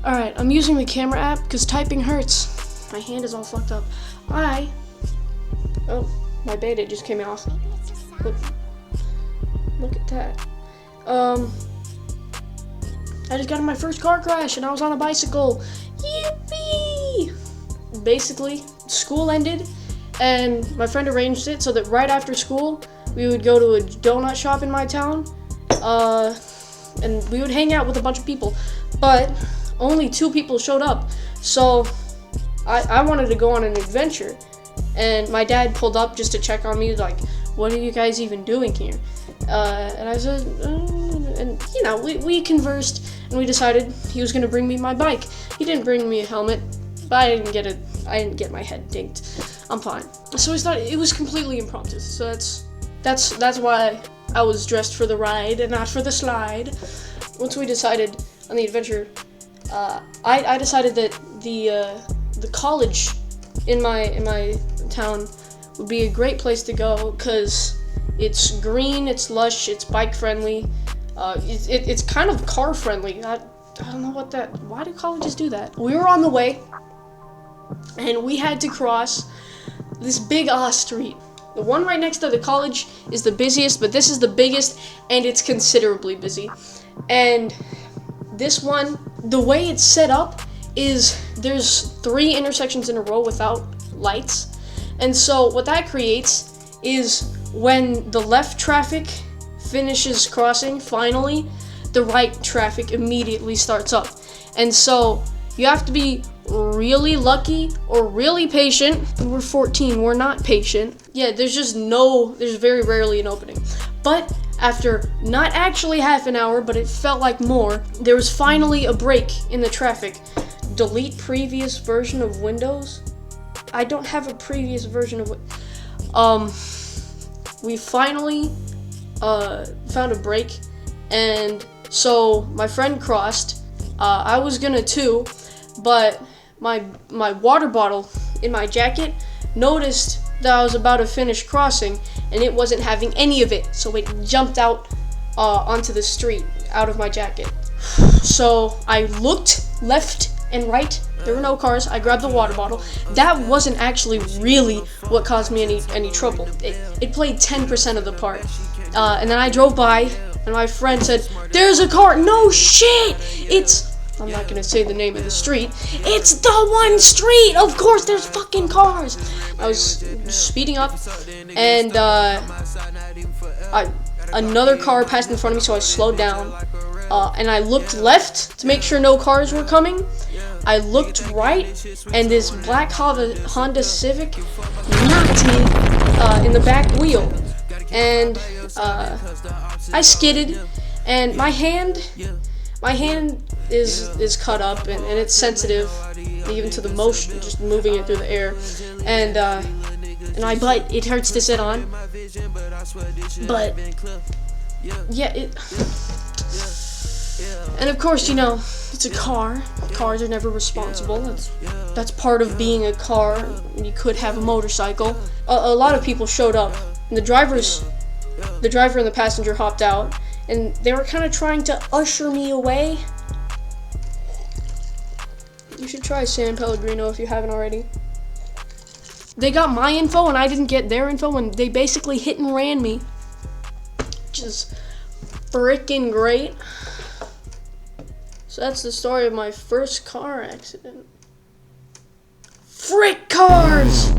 Alright, I'm using the camera app because typing hurts. My hand is all fucked up. Oh, my beta just came off. Look at that. I just got in my first car crash and I was on a bicycle. Yippee! Basically, school ended and my friend arranged it so that right after school we would go to a donut shop in my town and we would hang out with a bunch of people, but only 2 people showed up. So I wanted to go on an adventure, and my dad pulled up just to check on me, like, what are you guys even doing here? And I said, and you know, we conversed and we decided he was gonna bring me my bike. He didn't bring me a helmet, but I didn't get my head dinked. I'm fine. So we thought it was completely impromptu. So that's why I was dressed for the ride and not for the slide. Once we decided on the adventure, I decided that the college in my town would be a great place to go because it's green, it's lush, it's bike friendly, it's kind of car friendly. I don't know why do colleges do that? We were on the way and we had to cross this big ass street. The one right next to the college is the busiest, but this is the biggest and it's considerably busy. And this one, the way it's set up is there's 3 intersections in a row without lights. And so what that creates is when the left traffic finishes crossing, finally, the right traffic immediately starts up. And so you have to be really lucky or really patient. We're 14, we're not patient. Yeah, there's very rarely an opening. But after not actually half an hour, but it felt like more, there was finally a break in the traffic. Delete previous version of Windows. I don't have a previous version of we finally found a break, and so my friend crossed. I was gonna too, but my water bottle in my jacket noticed that I was about to finish crossing, and it wasn't having any of it, so it jumped out onto the street out of my jacket. So I looked left and right. There were no cars. I grabbed the water bottle. That wasn't actually really what caused me any trouble. It played 10% of the part. And then I drove by, and my friend said, "There's a car." No shit! I'm not gonna say the name of the street. It's the one street! Of course, there's fucking cars! I was speeding up, and another car passed in front of me, so I slowed down. And I looked left to make sure no cars were coming. I looked right, and this black Honda Civic knocked me in the back wheel. And I skidded, and my hand is cut up, and it's sensitive even to the motion, just moving it through the air. And but it hurts to sit on. But yeah, and of course, you know, it's a car. Cars are never responsible. That's part of being a car. You could have a motorcycle. A lot of people showed up, and the driver and the passenger hopped out, and they were kind of trying to usher me away. You should try San Pellegrino if you haven't already. They got my info, and I didn't get their info, and they basically hit and ran me. Which is freaking great. So that's the story of my first car accident. Frick cars!